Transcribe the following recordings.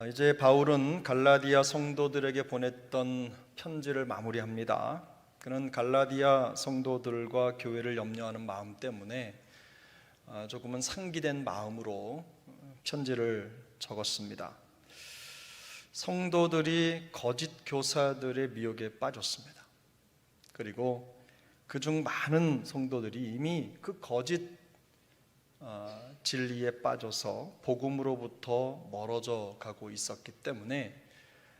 이제 바울은 갈라디아 성도들에게 보냈던 편지를 마무리합니다. 그는 갈라디아 성도들과 교회를 염려하는 마음 때문에 조금은 상기된 마음으로 편지를 적었습니다. 성도들이 거짓 교사들의 미혹에 빠졌습니다. 그리고 그중 많은 성도들이 이미 그 거짓 진리에 빠져서 복음으로부터 멀어져 가고 있었기 때문에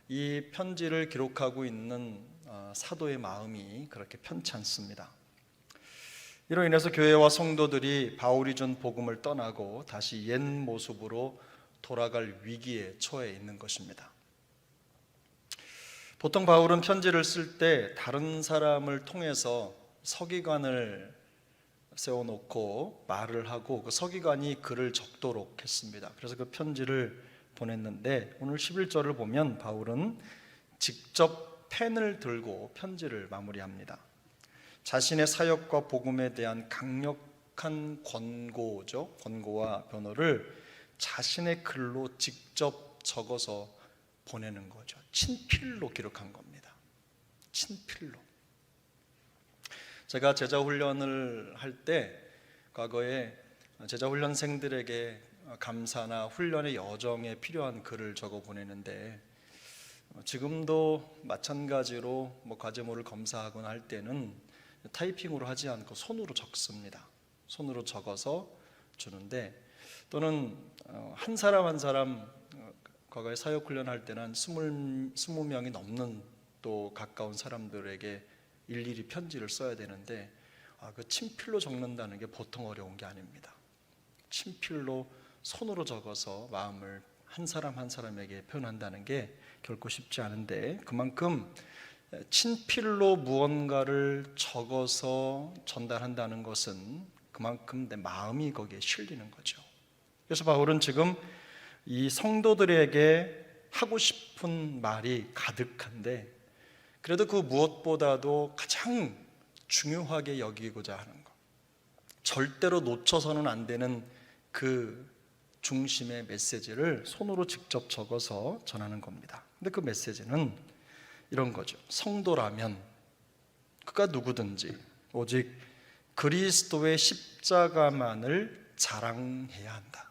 이 편지를 기록하고 있는 사도의 마음이 그렇게 편치 않습니다. 이로 인해서 교회와 성도들이 바울이 준 복음을 떠나고 다시 옛 모습으로 돌아갈 위기에 처해 있는 것입니다. 보통 바울은 편지를 쓸 때 다른 사람을 통해서 서기관을 세워놓고 말을 하고 그 서기관이 글을 적도록 했습니다. 그래서 그 편지를 보냈는데 오늘 11절을 보면 바울은 직접 펜을 들고 편지를 마무리합니다. 자신의 사역과 복음에 대한 강력한 권고와 변호를 자신의 글로 직접 적어서 보내는 거죠. 친필로 기록한 겁니다. 친필로. 제가 제자훈련을 할 때 과거에 제자훈련생들에게 감사나 훈련의 여정에 필요한 글을 적어 보내는데 지금도 마찬가지로 과제물을 검사하거나 할 때는 타이핑으로 하지 않고 손으로 적습니다. 손으로 적어서 주는데 또는 한 사람 한 사람 과거에 사역훈련 할 때는 20명이 넘는 또 가까운 사람들에게 일일이 편지를 써야 되는데 그 친필로 적는다는 게 보통 어려운 게 아닙니다. 친필로 손으로 적어서 마음을 한 사람 한 사람에게 표현한다는 게 결코 쉽지 않은데 그만큼 친필로 무언가를 적어서 전달한다는 것은 그만큼 내 마음이 거기에 실리는 거죠. 그래서 바울은 지금 이 성도들에게 하고 싶은 말이 가득한데 그래도 그 무엇보다도 가장 중요하게 여기고자 하는 것, 절대로 놓쳐서는 안 되는 그 중심의 메시지를 손으로 직접 적어서 전하는 겁니다. 근데 그 메시지는 이런 거죠. 성도라면 그가 누구든지 오직 그리스도의 십자가만을 자랑해야 한다.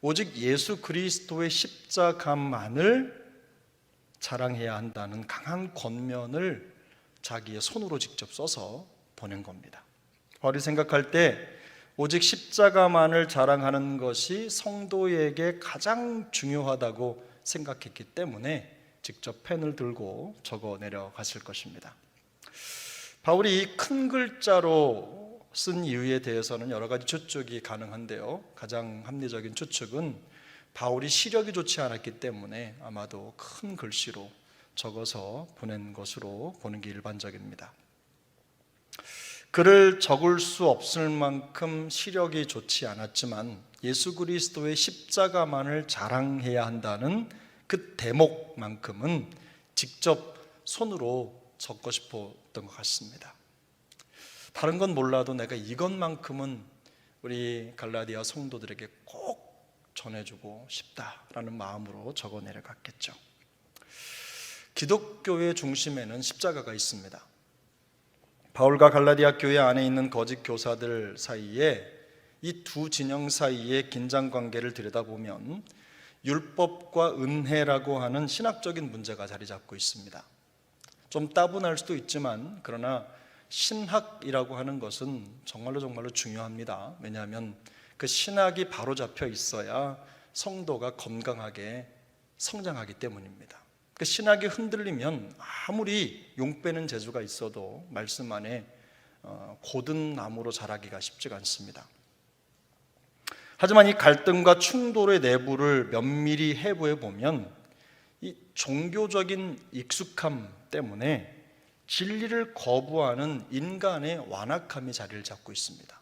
오직 예수 그리스도의 십자가만을 자랑해야 한다는 강한 권면을 자기의 손으로 직접 써서 보낸 겁니다. 바울이 생각할 때 오직 십자가만을 자랑하는 것이 성도에게 가장 중요하다고 생각했기 때문에 직접 펜을 들고 적어 내려갔을 것입니다. 바울이 이 큰 글자로 쓴 이유에 대해서는 여러 가지 추측이 가능한데요. 가장 합리적인 추측은 바울이 시력이 좋지 않았기 때문에 아마도 큰 글씨로 적어서 보낸 것으로 보는 게 일반적입니다. 글을 적을 수 없을 만큼 시력이 좋지 않았지만 예수 그리스도의 십자가만을 자랑해야 한다는 그 대목만큼은 직접 손으로 적고 싶었던 것 같습니다. 다른 건 몰라도 내가 이것만큼은 우리 갈라디아 성도들에게 꼭 전해주고 싶다라는 마음으로 적어 내려갔겠죠. 기독교의 중심에는 십자가가 있습니다. 바울과 갈라디아 교회 안에 있는 거짓 교사들 사이에 이 두 진영 사이의 긴장 관계를 들여다보면 율법과 은혜라고 하는 신학적인 문제가 자리 잡고 있습니다. 좀 따분할 수도 있지만 그러나 신학이라고 하는 것은 정말로 중요합니다. 왜냐하면 그 신학이 바로 잡혀 있어야 성도가 건강하게 성장하기 때문입니다. 그 신학이 흔들리면 아무리 용 빼는 재주가 있어도 말씀 안에 고든 나무로 자라기가 쉽지가 않습니다. 하지만 이 갈등과 충돌의 내부를 면밀히 해부해 보면 이 종교적인 익숙함 때문에 진리를 거부하는 인간의 완악함이 자리를 잡고 있습니다.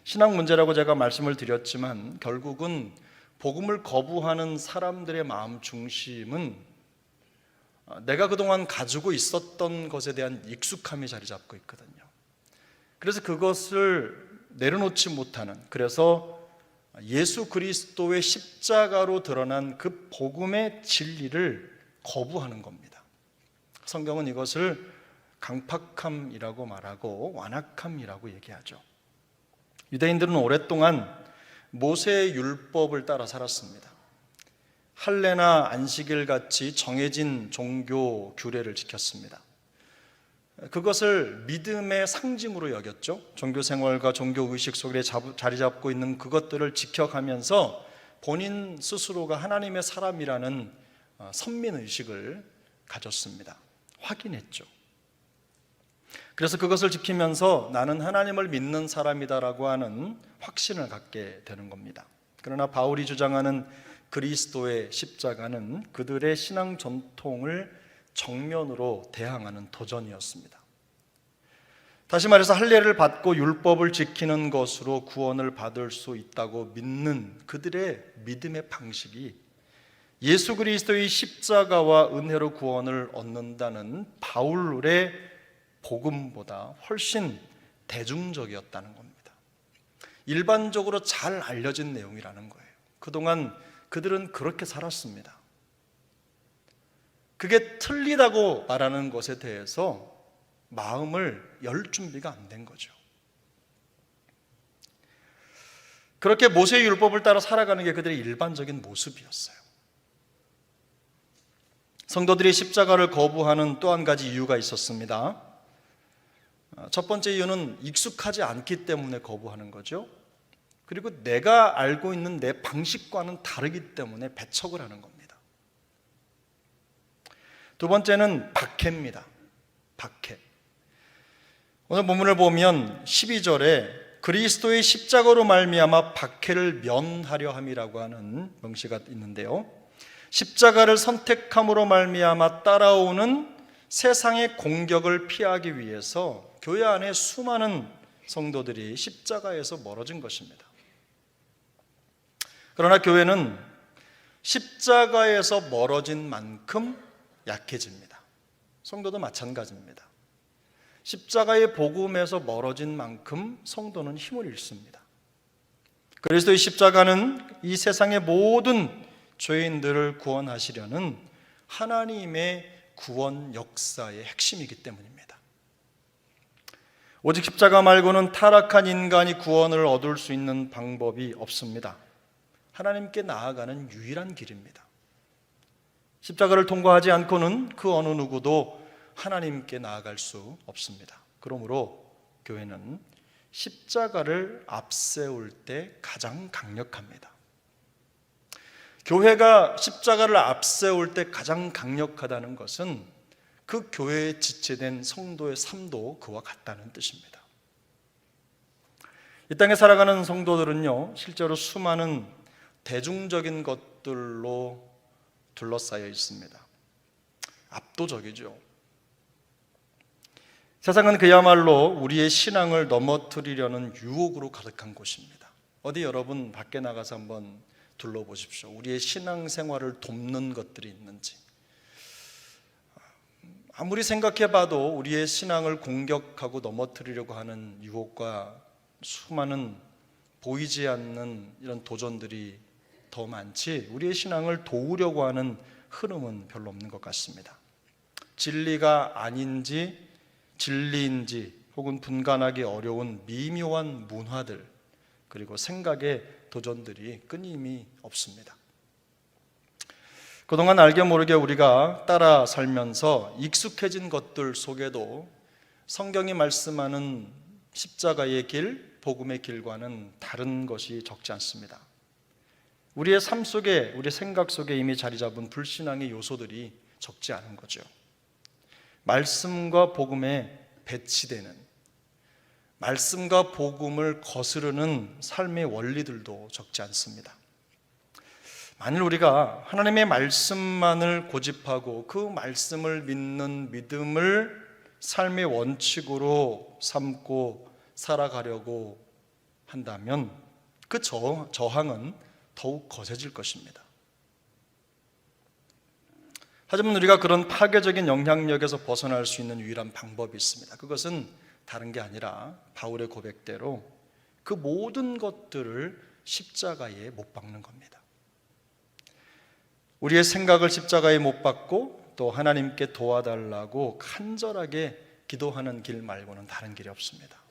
신학 문제라고 제가 말씀을 드렸지만 결국은 복음을 거부하는 사람들의 마음 중심은 내가 그동안 가지고 있었던 것에 대한 익숙함이 자리 잡고 있거든요. 그래서 그것을 내려놓지 못하는, 그래서 예수 그리스도의 십자가로 드러난 그 복음의 진리를 거부하는 겁니다. 성경은 이것을 강팍함이라고 말하고 완악함이라고 얘기하죠. 유대인들은 오랫동안 모세의 율법을 따라 살았습니다. 할례나 안식일 같이 정해진 종교 규례를 지켰습니다. 그것을 믿음의 상징으로 여겼죠. 종교 생활과 종교 의식 속에 자리 잡고 있는 그것들을 지켜가면서 본인 스스로가 하나님의 사람이라는 선민 의식을 가졌습니다. 확인했죠. 그래서 그것을 지키면서 나는 하나님을 믿는 사람이다라고 하는 확신을 갖게 되는 겁니다. 그러나 바울이 주장하는 그리스도의 십자가는 그들의 신앙 전통을 정면으로 대항하는 도전이었습니다. 다시 말해서 할례를 받고 율법을 지키는 것으로 구원을 받을 수 있다고 믿는 그들의 믿음의 방식이 예수 그리스도의 십자가와 은혜로 구원을 얻는다는 바울의 복음보다 훨씬 대중적이었다는 겁니다. 일반적으로 잘 알려진 내용이라는 거예요. 그동안 그들은 그렇게 살았습니다. 그게 틀리다고 말하는 것에 대해서 마음을 열 준비가 안 된 거죠. 그렇게 모세의 율법을 따라 살아가는 게 그들의 일반적인 모습이었어요. 성도들이 십자가를 거부하는 또 한 가지 이유가 있었습니다. 첫 번째 이유는 익숙하지 않기 때문에 거부하는 거죠. 그리고 내가 알고 있는 내 방식과는 다르기 때문에 배척을 하는 겁니다. 두 번째는 박해입니다. 박해. 오늘 본문을 보면 12절에 그리스도의 십자가로 말미암아 박해를 면하려 함이라고 하는 명시가 있는데요. 십자가를 선택함으로 말미암아 따라오는 세상의 공격을 피하기 위해서 교회 안에 수많은 성도들이 십자가에서 멀어진 것입니다. 그러나 교회는 십자가에서 멀어진 만큼 약해집니다. 성도도 마찬가지입니다. 십자가의 복음에서 멀어진 만큼 성도는 힘을 잃습니다. 그리스도의 십자가는 이 세상의 모든 죄인들을 구원하시려는 하나님의 구원 역사의 핵심이기 때문입니다. 오직 십자가 말고는 타락한 인간이 구원을 얻을 수 있는 방법이 없습니다. 하나님께 나아가는 유일한 길입니다. 십자가를 통과하지 않고는 그 어느 누구도 하나님께 나아갈 수 없습니다. 그러므로 교회는 십자가를 앞세울 때 가장 강력합니다. 교회가 십자가를 앞세울 때 가장 강력하다는 것은 그 교회에 지체된 성도의 삶도 그와 같다는 뜻입니다. 이 땅에 살아가는 성도들은요, 실제로 수많은 대중적인 것들로 둘러싸여 있습니다. 압도적이죠. 세상은 그야말로 우리의 신앙을 넘어뜨리려는 유혹으로 가득한 곳입니다. 어디 여러분 밖에 나가서 한번 둘러보십시오. 우리의 신앙생활을 돕는 것들이 있는지. 아무리 생각해봐도 우리의 신앙을 공격하고 넘어뜨리려고 하는 유혹과 수많은 보이지 않는 이런 도전들이 더 많지 우리의 신앙을 도우려고 하는 흐름은 별로 없는 것 같습니다. 진리가 아닌지 진리인지 혹은 분간하기 어려운 미묘한 문화들 그리고 생각의 도전들이 끊임이 없습니다. 그동안 알게 모르게 우리가 따라 살면서 익숙해진 것들 속에도 성경이 말씀하는 십자가의 길, 복음의 길과는 다른 것이 적지 않습니다. 우리의 삶 속에, 우리 생각 속에 이미 자리 잡은 불신앙의 요소들이 적지 않은 거죠. 말씀과 복음에 배치되는, 말씀과 복음을 거스르는 삶의 원리들도 적지 않습니다. 만일 우리가 하나님의 말씀만을 고집하고 그 말씀을 믿는 믿음을 삶의 원칙으로 삼고 살아가려고 한다면 그 저항은 더욱 거세질 것입니다. 하지만 우리가 그런 파괴적인 영향력에서 벗어날 수 있는 유일한 방법이 있습니다. 그것은 다른 게 아니라 바울의 고백대로 그 모든 것들을 십자가에 못 박는 겁니다. 우리의 생각을 십자가에 못 박고 또 하나님께 도와달라고 간절하게 기도하는 길 말고는 다른 길이 없습니다.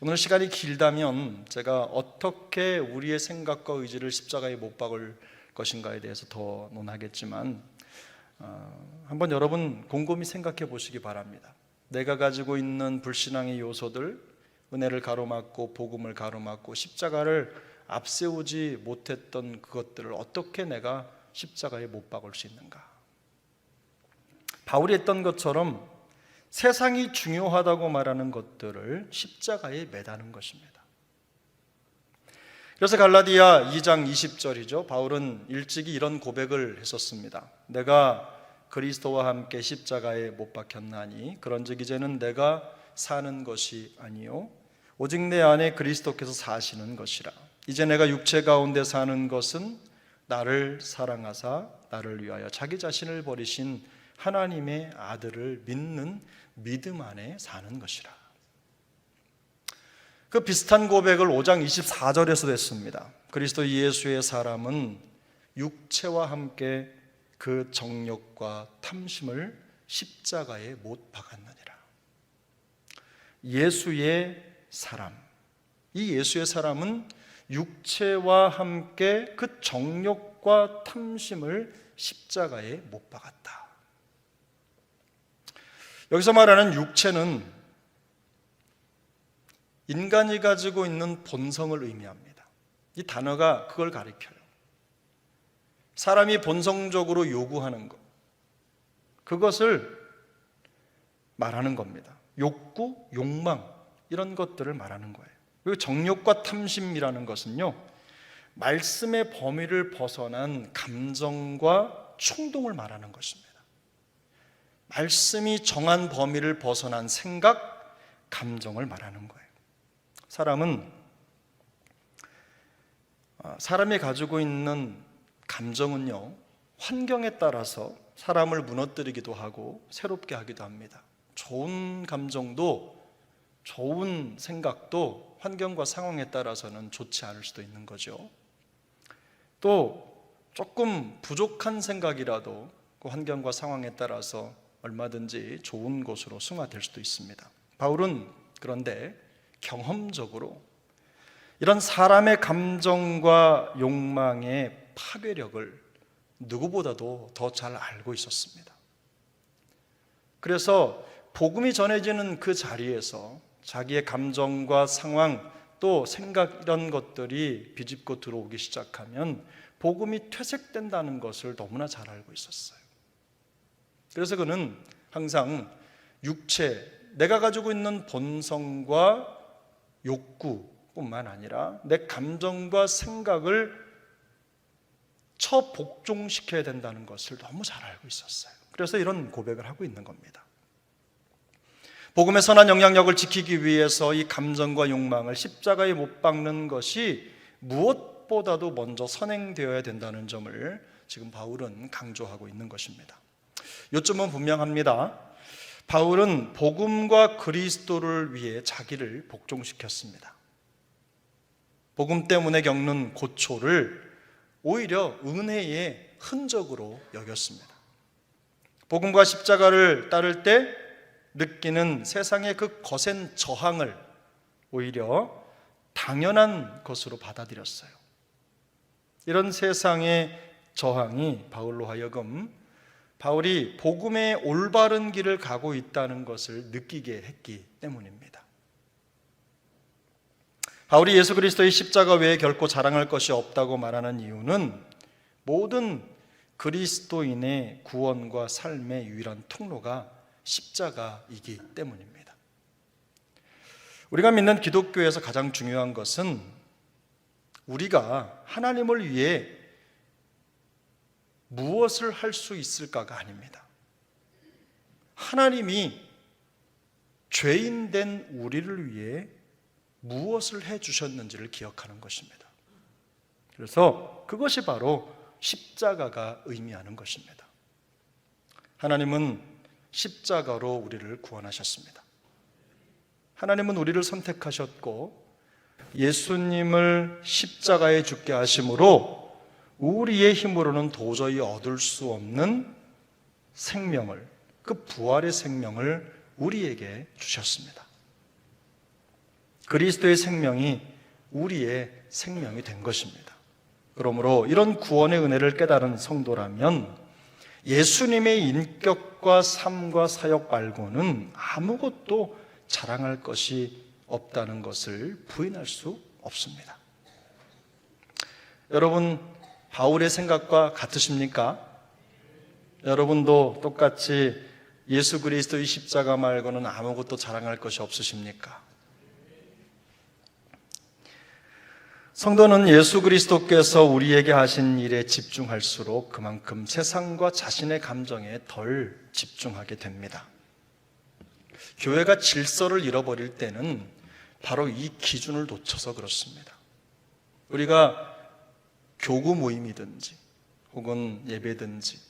오늘 시간이 길다면 제가 어떻게 우리의 생각과 의지를 십자가에 못 박을 것인가에 대해서 더 논하겠지만 한번 여러분 곰곰이 생각해 보시기 바랍니다. 내가 가지고 있는 불신앙의 요소들, 은혜를 가로막고 복음을 가로막고 십자가를 앞세우지 못했던 그것들을 어떻게 내가 십자가에 못 박을 수 있는가? 바울이 했던 것처럼 세상이 중요하다고 말하는 것들을 십자가에 매다는 것입니다. 그래서 갈라디아 2장 20절이죠. 바울은 일찍이 이런 고백을 했었습니다. 내가 그리스도와 함께 십자가에 못 박혔나니 그런즉 이제는 내가 사는 것이 아니요 오직 내 안에 그리스도께서 사시는 것이라. 이제 내가 육체 가운데 사는 것은 나를 사랑하사 나를 위하여 자기 자신을 버리신 하나님의 아들을 믿는 믿음 안에 사는 것이라. 그 비슷한 고백을 5장 24절에서도 했습니다. 그리스도 예수의 사람은 육체와 함께 그 정욕과 탐심을 십자가에 못 박았느니라. 예수의 사람, 이 예수의 사람은 육체와 함께 그 정욕과 탐심을 십자가에 못 박았다. 여기서 말하는 육체는 인간이 가지고 있는 본성을 의미합니다. 이 단어가 그걸 가리켜요. 사람이 본성적으로 요구하는 것, 그것을 말하는 겁니다. 욕구, 욕망 이런 것들을 말하는 거예요. 그리고 정욕과 탐심이라는 것은요, 말씀의 범위를 벗어난 감정과 충동을 말하는 것입니다. 말씀이 정한 범위를 벗어난 생각, 감정을 말하는 거예요. 사람이 가지고 있는 감정은요, 환경에 따라서 사람을 무너뜨리기도 하고 새롭게 하기도 합니다. 좋은 감정도, 좋은 생각도 환경과 상황에 따라서는 좋지 않을 수도 있는 거죠. 또 조금 부족한 생각이라도 그 환경과 상황에 따라서 얼마든지 좋은 곳으로 승화될 수도 있습니다. 바울은 그런데 경험적으로 이런 사람의 감정과 욕망의 파괴력을 누구보다도 더 잘 알고 있었습니다. 그래서 복음이 전해지는 그 자리에서 자기의 감정과 상황 또 생각 이런 것들이 비집고 들어오기 시작하면 복음이 퇴색된다는 것을 너무나 잘 알고 있었어요. 그래서 그는 항상 육체, 내가 가지고 있는 본성과 욕구뿐만 아니라 내 감정과 생각을 처복종시켜야 된다는 것을 너무 잘 알고 있었어요. 그래서 이런 고백을 하고 있는 겁니다. 복음의 선한 영향력을 지키기 위해서 이 감정과 욕망을 십자가에 못 박는 것이 무엇보다도 먼저 선행되어야 된다는 점을 지금 바울은 강조하고 있는 것입니다. 요점은 분명합니다. 바울은 복음과 그리스도를 위해 자기를 복종시켰습니다. 복음 때문에 겪는 고초를 오히려 은혜의 흔적으로 여겼습니다. 복음과 십자가를 따를 때 느끼는 세상의 그 거센 저항을 오히려 당연한 것으로 받아들였어요. 이런 세상의 저항이 바울로 하여금 바울이 복음의 올바른 길을 가고 있다는 것을 느끼게 했기 때문입니다. 바울이 예수 그리스도의 십자가 외에 결코 자랑할 것이 없다고 말하는 이유는 모든 그리스도인의 구원과 삶의 유일한 통로가 십자가이기 때문입니다. 우리가 믿는 기독교에서 가장 중요한 것은 우리가 하나님을 위해 무엇을 할 수 있을까가 아닙니다. 하나님이 죄인 된 우리를 위해 무엇을 해주셨는지를 기억하는 것입니다. 그래서 그것이 바로 십자가가 의미하는 것입니다. 하나님은 십자가로 우리를 구원하셨습니다. 하나님은 우리를 선택하셨고 예수님을 십자가에 죽게 하심으로 우리의 힘으로는 도저히 얻을 수 없는 생명을, 그 부활의 생명을 우리에게 주셨습니다. 그리스도의 생명이 우리의 생명이 된 것입니다. 그러므로 이런 구원의 은혜를 깨달은 성도라면 예수님의 인격과 삶과 사역 말고는 아무것도 자랑할 것이 없다는 것을 부인할 수 없습니다. 여러분, 바울의 생각과 같으십니까? 여러분도 똑같이 예수 그리스도의 십자가 말고는 아무것도 자랑할 것이 없으십니까? 성도는 예수 그리스도께서 우리에게 하신 일에 집중할수록 그만큼 세상과 자신의 감정에 덜 집중하게 됩니다. 교회가 질서를 잃어버릴 때는 바로 이 기준을 놓쳐서 그렇습니다. 우리가 교구 모임이든지 혹은 예배든지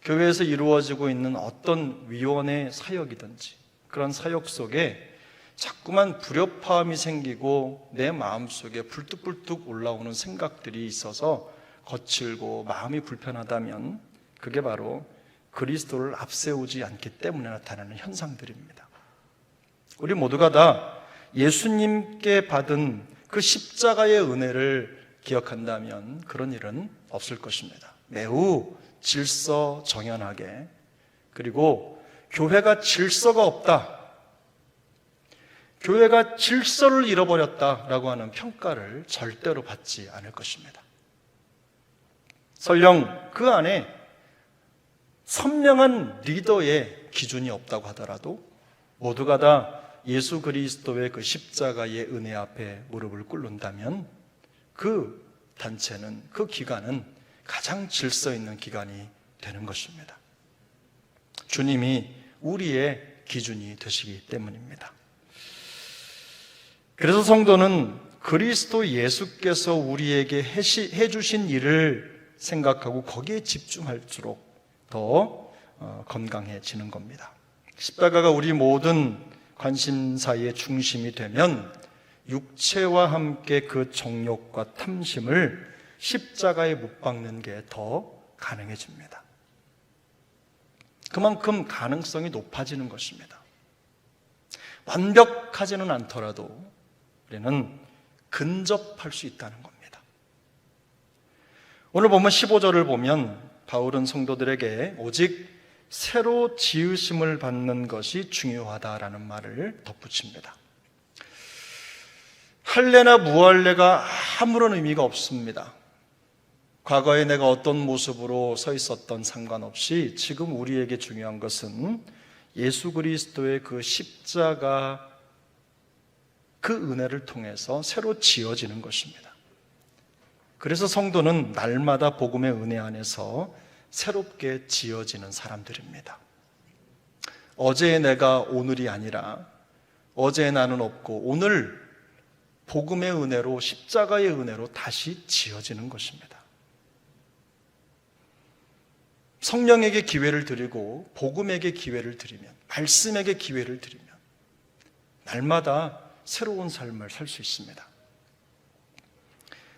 교회에서 이루어지고 있는 어떤 위원회 사역이든지 그런 사역 속에 자꾸만 불협화음이 생기고 내 마음속에 불뚝불뚝 올라오는 생각들이 있어서 거칠고 마음이 불편하다면 그게 바로 그리스도를 앞세우지 않기 때문에 나타나는 현상들입니다. 우리 모두가 다 예수님께 받은 그 십자가의 은혜를 기억한다면 그런 일은 없을 것입니다. 매우 질서 정연하게, 그리고 교회가 질서가 없다, 교회가 질서를 잃어버렸다라고 하는 평가를 절대로 받지 않을 것입니다. 설령 그 안에 선명한 리더의 기준이 없다고 하더라도 모두가 다 예수 그리스도의 그 십자가의 은혜 앞에 무릎을 꿇는다면 그 단체는, 그 기관은 가장 질서 있는 기관이 되는 것입니다. 주님이 우리의 기준이 되시기 때문입니다. 그래서 성도는 그리스도 예수께서 우리에게 해주신 일을 생각하고 거기에 집중할수록 더 건강해지는 겁니다. 십자가가 우리 모든 관심사의 중심이 되면 육체와 함께 그 정욕과 탐심을 십자가에 못 박는 게 더 가능해집니다. 그만큼 가능성이 높아지는 것입니다. 완벽하지는 않더라도 우리는 근접할 수 있다는 겁니다. 오늘 보면 15절을 보면 바울은 성도들에게 오직 새로 지으심을 받는 것이 중요하다라는 말을 덧붙입니다. 할례나 무할례가 아무런 의미가 없습니다. 과거에 내가 어떤 모습으로 서 있었던 상관없이 지금 우리에게 중요한 것은 예수 그리스도의 그 십자가, 그 은혜를 통해서 새로 지어지는 것입니다. 그래서 성도는 날마다 복음의 은혜 안에서 새롭게 지어지는 사람들입니다. 어제의 내가 오늘이 아니라 어제의 나는 없고 오늘 복음의 은혜로, 십자가의 은혜로 다시 지어지는 것입니다. 성령에게 기회를 드리고 복음에게 기회를 드리면, 말씀에게 기회를 드리면 날마다 새로운 삶을 살 수 있습니다.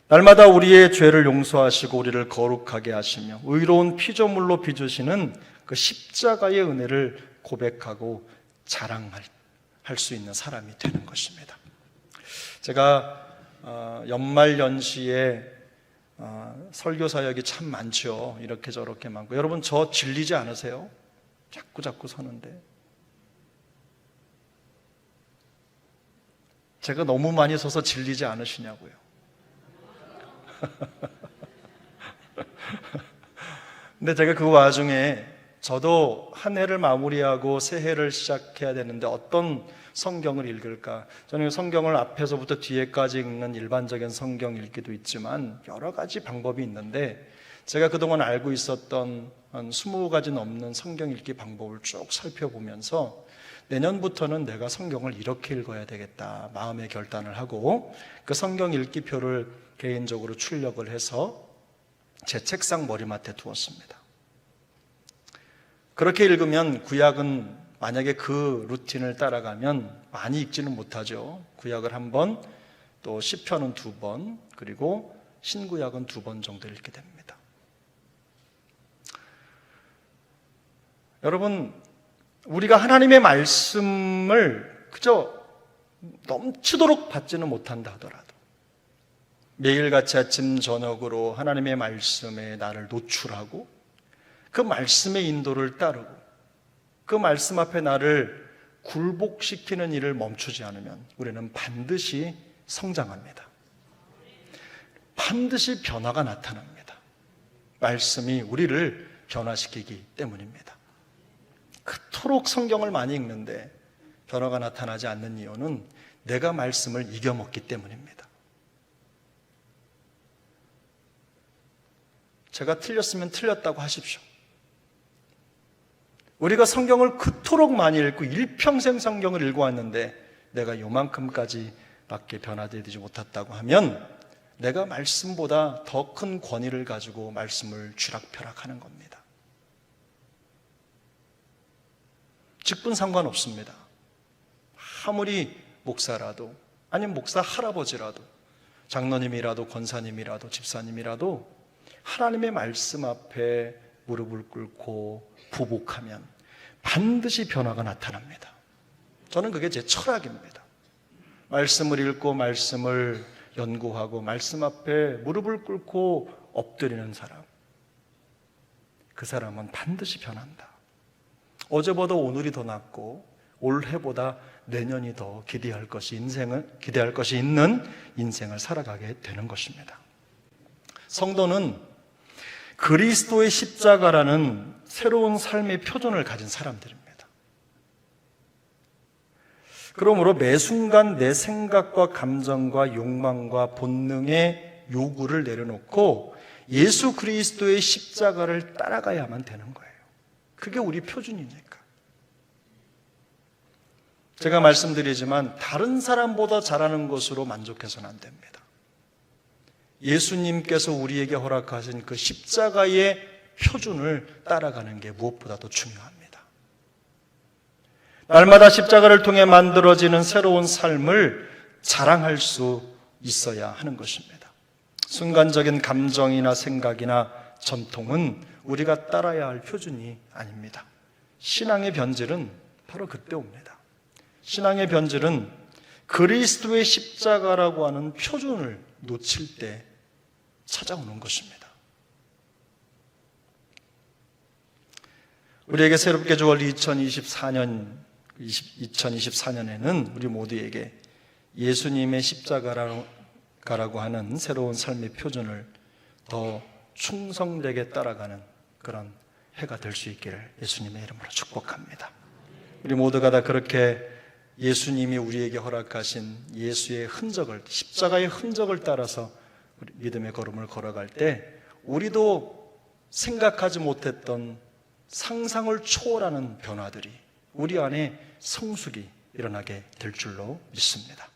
날마다 우리의 죄를 용서하시고 우리를 거룩하게 하시며 의로운 피조물로 빚으시는 그 십자가의 은혜를 고백하고 자랑할 수 있는 사람이 되는 것입니다. 제가 연말연시에 설교 사역이 참 많죠. 이렇게 저렇게 많고. 여러분, 저 질리지 않으세요? 자꾸 서는데. 제가 너무 많이 서서 질리지 않으시냐고요. 근데 제가 그 와중에 저도 한 해를 마무리하고 새 해를 시작해야 되는데 어떤 성경을 읽을까? 저는 성경을 앞에서부터 뒤에까지 읽는 일반적인 성경 읽기도 있지만 여러 가지 방법이 있는데 제가 그동안 알고 있었던 한 20가지 넘는 성경 읽기 방법을 쭉 살펴보면서 내년부터는 내가 성경을 이렇게 읽어야 되겠다 마음의 결단을 하고 그 성경 읽기표를 개인적으로 출력을 해서 제 책상 머리맡에 두었습니다. 그렇게 읽으면 구약은 만약에 그 루틴을 따라가면 많이 읽지는 못하죠. 구약을 한번 또 시편은 2번, 그리고 신구약은 2번 정도 읽게 됩니다. 여러분, 우리가 하나님의 말씀을 그저 넘치도록 받지는 못한다 하더라도 매일같이 아침 저녁으로 하나님의 말씀에 나를 노출하고 그 말씀의 인도를 따르고 그 말씀 앞에 나를 굴복시키는 일을 멈추지 않으면 우리는 반드시 성장합니다. 반드시 변화가 나타납니다. 말씀이 우리를 변화시키기 때문입니다. 그토록 성경을 많이 읽는데 변화가 나타나지 않는 이유는 내가 말씀을 이겨먹기 때문입니다. 제가 틀렸으면 틀렸다고 하십시오. 우리가 성경을 그토록 많이 읽고 일평생 성경을 읽어왔는데 내가 요만큼까지 밖에 변화되지 못했다고 하면 내가 말씀보다 더 큰 권위를 가지고 말씀을 쥐락펴락하는 겁니다. 직분 상관없습니다. 아무리 목사라도 아니면 목사 할아버지라도 장로님이라도 권사님이라도 집사님이라도 하나님의 말씀 앞에 무릎을 꿇고 부복하면 반드시 변화가 나타납니다. 저는 그게 제 철학입니다. 말씀을 읽고 말씀을 연구하고 말씀 앞에 무릎을 꿇고 엎드리는 사람, 그 사람은 반드시 변한다. 어제보다 오늘이 더 낫고 올해보다 내년이 더 기대할 것이 있는 인생을 살아가게 되는 것입니다. 성도는 그리스도의 십자가라는 새로운 삶의 표준을 가진 사람들입니다. 그러므로 매 순간 내 생각과 감정과 욕망과 본능의 요구를 내려놓고 예수 그리스도의 십자가를 따라가야만 되는 거예요. 그게 우리 표준이니까. 제가 말씀드리지만 다른 사람보다 잘하는 것으로 만족해서는 안 됩니다. 예수님께서 우리에게 허락하신 그 십자가의 표준을 따라가는 게 무엇보다도 중요합니다. 날마다 십자가를 통해 만들어지는 새로운 삶을 자랑할 수 있어야 하는 것입니다. 순간적인 감정이나 생각이나 전통은 우리가 따라야 할 표준이 아닙니다. 신앙의 변질은 바로 그때 옵니다. 신앙의 변질은 그리스도의 십자가라고 하는 표준을 놓칠 때 찾아오는 것입니다. 우리에게 새롭게 주어올 2024년에는 우리 모두에게 예수님의 십자가라고 하는 새로운 삶의 표준을 더 충성되게 따라가는 그런 해가 될 수 있기를 예수님의 이름으로 축복합니다. 우리 모두가 다 그렇게 예수님이 우리에게 허락하신 예수의 흔적을, 십자가의 흔적을 따라서 믿음의 걸음을 걸어갈 때 우리도 생각하지 못했던 상상을 초월하는 변화들이 우리 안에 성숙이 일어나게 될 줄로 믿습니다.